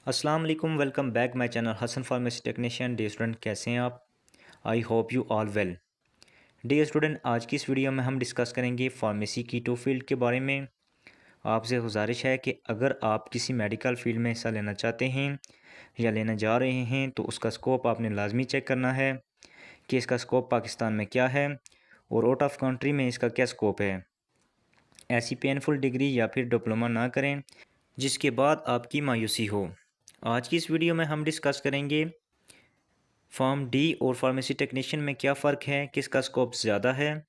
अस्सलाम वालेकुम, welcome back my channel Hasan pharmacy technician. Dear student, कैसे हैं आप? I hope you all well. Dear student, आज की इस वीडियो में हम डिस्कस करेंगे फार्मेसी की टू फील्ड के बारे में। आपसे गुजारिश है कि अगर आप किसी मेडिकल फील्ड में हिस्सा लेना चाहते हैं या लेने जा रहे हैं तो उसका स्कोप आपने लाजमी चेक करना है कि इसका स्कोप पाकिस्तान में क्या है और आउट ऑफ कंट्री में इसका क्या स्कोप है। ऐसी पेनफुल डिग्री या फिर डिप्लोमा ना करें जिसके बाद आपकी मायूसी हो। आज की इस वीडियो में हम डिस्कस करेंगे फार्म डी और फार्मेसी टेक्नीशियन में क्या फ़र्क है, किसका स्कोप ज़्यादा है,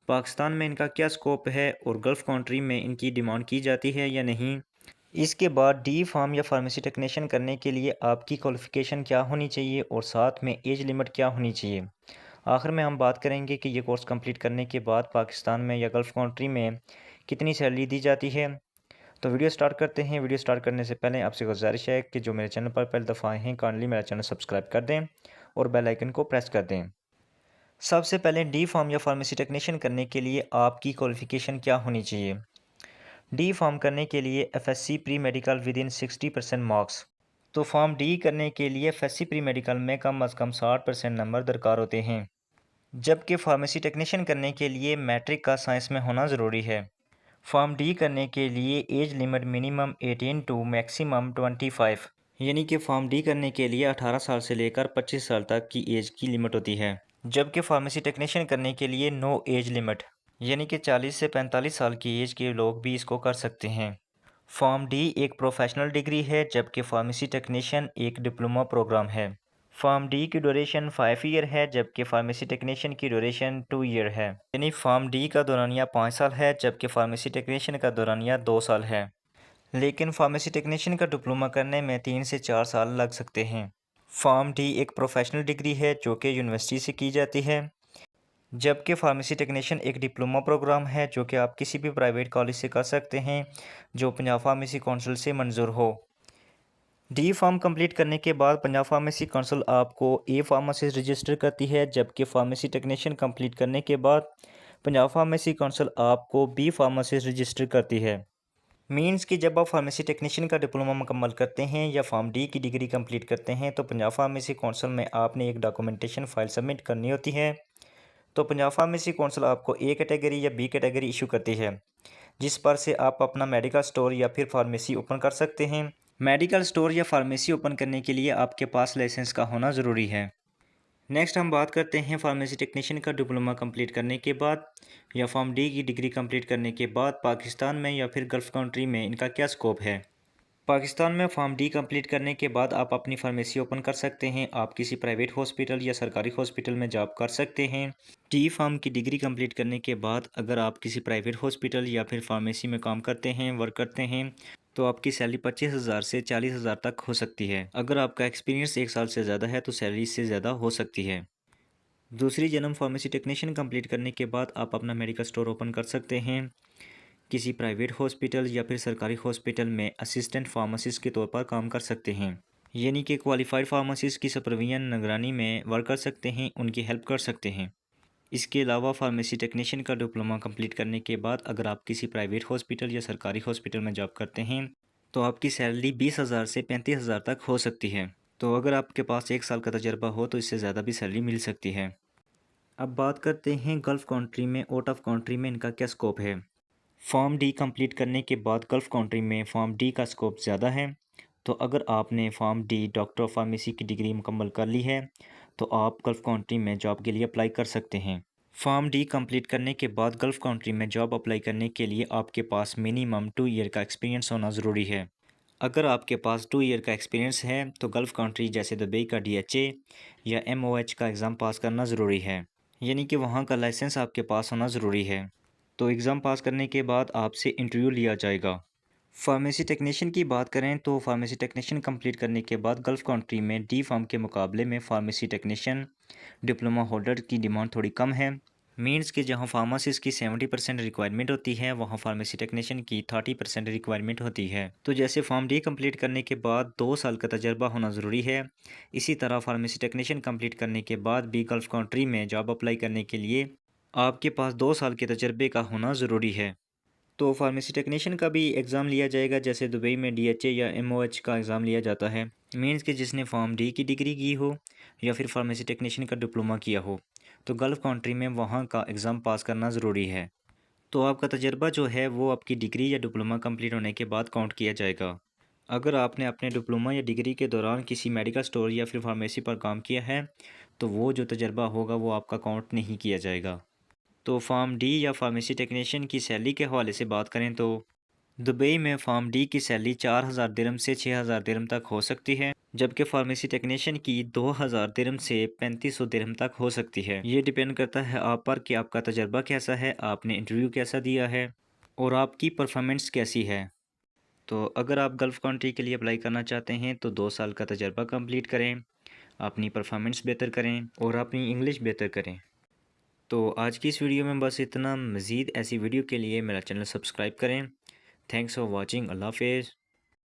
पाकिस्तान में इनका क्या स्कोप है और गल्फ़ कंट्री में इनकी डिमांड की जाती है या नहीं। इसके बाद डी फार्म या फार्मेसी टेक्नीशियन करने के लिए आपकी क्वालिफ़िकेशन क्या होनी चाहिए और साथ में एज लिमिट क्या होनी चाहिए। आखिर में हम बात करेंगे कि ये कोर्स कंप्लीट करने के बाद पाकिस्तान में या गल्फ़ कंट्री में कितनी सैलरी दी जाती है। तो वीडियो स्टार्ट करते हैं। वीडियो स्टार्ट करने से पहले आपसे गुजारिश है कि जो मेरे चैनल पर पहली दफ़ा आए हैं काइंडली मेरा चैनल सब्सक्राइब कर दें और बेल आइकन को प्रेस कर दें। सबसे पहले डी फार्म या फार्मेसी टेक्नीशियन करने के लिए आपकी क्वालिफ़िकेशन क्या होनी चाहिए। डी फार्म करने के लिए FSc pre medical with in 60% marks. तो फॉर्म डी करने के लिए एफएससी प्री मेडिकल में कम अज़ कम 60% नंबर दरकार होते हैं, जबकि फार्मेसी टेक्नीशियन करने के लिए मैट्रिक का साइंस में होना ज़रूरी है। फॉर्म डी करने के लिए age limit minimum 18 to maximum 25, यानी कि फॉर्म डी करने के लिए 18 साल से लेकर 25 साल तक की एज की लिमिट होती है, जबकि फार्मेसी टेक्नीशियन करने के लिए नो एज लिमिट, यानी कि 40 से 45 साल की एज के लोग भी इसको कर सकते हैं। फॉर्म डी एक प्रोफेशनल डिग्री है, जबकि फार्मेसी टेक्नीशियन एक डिप्लोमा प्रोग्राम है। फॉर्म डी की ड्यूरेशन 5 ईयर है, जबकि फार्मेसी टेक्नीशियन की ड्यूरेशन 2 ईयर है। यानी फॉर्म डी का दौरानिया 5 साल है, जबकि फार्मेसी टेक्नीशियन का दौरानिया 2 साल है। लेकिन फार्मेसी टेक्नीशियन का डिप्लोमा करने में 3 से 4 साल लग सकते हैं। फॉर्म डी एक प्रोफेशनल डिग्री है जो कि यूनिवर्सिटी से की जाती है, जबकि फार्मेसी टेक्नीशियन एक डिप्लोमा प्रोग्राम है जो कि आप किसी भी प्राइवेट कॉलेज से कर सकते हैं जो पंजाब फार्मेसी काउंसिल से मंजूर हो। डी फार्म कंप्लीट करने के बाद पंजाब फार्मेसी काउंसिल आपको ए फार्मासिस्ट रजिस्टर करती है, जबकि फार्मेसी टेक्नीशियन कंप्लीट करने के बाद पंजाब फार्मेसी काउंसिल आपको बी फार्मासिस्ट रजिस्टर करती है। मीन्स कि जब आप फार्मेसी टेक्नीशियन का डिप्लोमा मुकम्मल करते हैं या फॉर्म डी की डिग्री कंप्लीट करते हैं तो पंजाब फार्मेसी काउंसिल में आपने एक डॉक्यूमेंटेशन फ़ाइल सबमिट करनी होती है। तो पंजाब फार्मेसी काउंसिल आपको ए कैटेगरी या बी कैटेगरी इशू करती है, जिस पर से आप अपना मेडिकल स्टोर या फिर फार्मेसी ओपन कर सकते हैं। मेडिकल स्टोर या फार्मेसी ओपन करने के लिए आपके पास लाइसेंस का होना ज़रूरी है। नेक्स्ट हम बात करते हैं फार्मेसी टेक्नीशियन का डिप्लोमा कंप्लीट करने के बाद या फॉर्म डी की डिग्री कंप्लीट करने के बाद पाकिस्तान में या फिर गल्फ़ कंट्री में इनका क्या स्कोप है। पाकिस्तान में फॉर्म डी कंप्लीट करने के बाद आप अपनी फार्मेसी ओपन कर सकते हैं। आप किसी प्राइवेट हॉस्पिटल या सरकारी हॉस्पिटल में जॉब कर सकते हैं। डी फार्म की डिग्री कंप्लीट करने के बाद अगर आप किसी प्राइवेट हॉस्पिटल या फिर फार्मेसी में काम करते हैं, वर्क करते हैं, तो आपकी सैलरी 25,000 से 40,000 तक हो सकती है। अगर आपका एक्सपीरियंस 1 साल से ज़्यादा है तो सैलरी इससे ज़्यादा हो सकती है। दूसरी जन्म फार्मेसी टेक्नीशियन कंप्लीट करने के बाद आप अपना मेडिकल स्टोर ओपन कर सकते हैं। किसी प्राइवेट हॉस्पिटल या फिर सरकारी हॉस्पिटल में असिस्टेंट फार्मासिस्ट के तौर पर काम कर सकते हैं, यानी कि क्वालिफाइड फार्मासिस्ट की सुपरविजन निगरानी में वर्क कर सकते हैं, उनकी हेल्प कर सकते हैं। इसके अलावा फार्मेसी टेक्नीशियन का डिप्लोमा कंप्लीट करने के बाद अगर आप किसी प्राइवेट हॉस्पिटल या सरकारी हॉस्पिटल में जॉब करते हैं तो आपकी सैलरी 20,000 से 35,000 तक हो सकती है। तो अगर आपके पास 1 साल का तजर्बा हो तो इससे ज़्यादा भी सैलरी मिल सकती है। अब बात करते हैं गल्फ़ कंट्री में, आउट ऑफ कंट्री में इनका क्या स्कोप है। फॉर्म डी कंप्लीट करने के बाद गल्फ़ कंट्री में फॉर्म डी का स्कोप ज़्यादा है। तो अगर आपने form D doctor of pharmacy की डिग्री मुकम्मल कर ली है तो आप गल्फ़ कंट्री में जॉब के लिए अप्लाई कर सकते हैं। फॉर्म डी कंप्लीट करने के बाद गल्फ़ कंट्री में जॉब अप्लाई करने के लिए आपके पास मिनिमम 2 ईयर का एक्सपीरियंस होना ज़रूरी है। अगर आपके पास 2 ईयर का एक्सपीरियंस है तो गल्फ़ कंट्री जैसे दुबई का डीएचए या एमओएच का एग्ज़ाम पास करना ज़रूरी है, यानी कि वहाँ का लाइसेंस आपके पास होना ज़रूरी है। तो एग्ज़ाम पास करने के बाद आपसे इंटरव्यू लिया जाएगा। फार्मेसी टेक्नीशियन की बात करें तो फार्मेसी टेक्नीशियन कंप्लीट करने के बाद गल्फ़ कंट्री में डी फार्म के मुकाबले में फार्मेसी टेक्नीशियन डिप्लोमा होल्डर की डिमांड थोड़ी कम है। मीन्स कि जहां फार्मासिस्ट की 70% रिक्वायरमेंट होती है वहां फार्मेसी टेक्नीशियन की 30% रिक्वायरमेंट होती है। तो जैसे फॉर्म डी कंप्लीट करने के बाद 2 साल का तजर्बा होना ज़रूरी है, इसी तरह फार्मेसी टेक्नीशियन कंप्लीट करने के बाद भी गल्फ़ कंट्री में जॉब अप्लाई करने के लिए आपके पास 2 साल के तजर्बे का होना ज़रूरी है। तो फार्मेसी टेक्नीशियन का भी एग्ज़ाम लिया जाएगा, जैसे दुबई में DHA या MOH का एग्ज़ाम लिया जाता है। मीन्स कि जिसने फॉर्म डी की डिग्री की हो या फिर फार्मेसी टेक्नीशियन का डिप्लोमा किया हो, तो गल्फ़ कंट्री में वहाँ का एग्ज़ाम पास करना ज़रूरी है। तो आपका तजर्बा जो है वो आपकी डिग्री या डिप्लोमा कंप्लीट होने के बाद काउंट किया जाएगा। अगर आपने अपने डिप्लोमा या डिग्री के दौरान किसी मेडिकल स्टोर या फिर फार्मेसी पर काम किया है, तो वो जो तजर्बा होगा वो आपका काउंट नहीं किया जाएगा। तो फार्म डी या फार्मेसी टेक्नीशियन की सैलरी के हवाले से बात करें तो दुबई में फार्म डी की सैलरी 4,000 दिरहम से 6,000 दिरहम तक हो सकती है, जबकि फार्मेसी टेक्नीशियन की 2,000 दिरहम से 3,500 दिरहम तक हो सकती है। ये डिपेंड करता है आप पर कि आपका तजर्बा कैसा है, आपने इंटरव्यू कैसा दिया है और आपकी परफॉर्मेंस कैसी है। तो अगर आप गल्फ़ कंट्री के लिए अप्लाई करना चाहते हैं तो 2 साल का तजर्बा कंप्लीट करें, अपनी परफॉर्मेंस बेहतर करें और अपनी इंग्लिश बेहतर करें। तो आज की इस वीडियो में बस इतना। मज़ीद ऐसी वीडियो के लिए मेरा चैनल सब्सक्राइब करें। Thanks for watching. अल्लाह हाफ़िज़।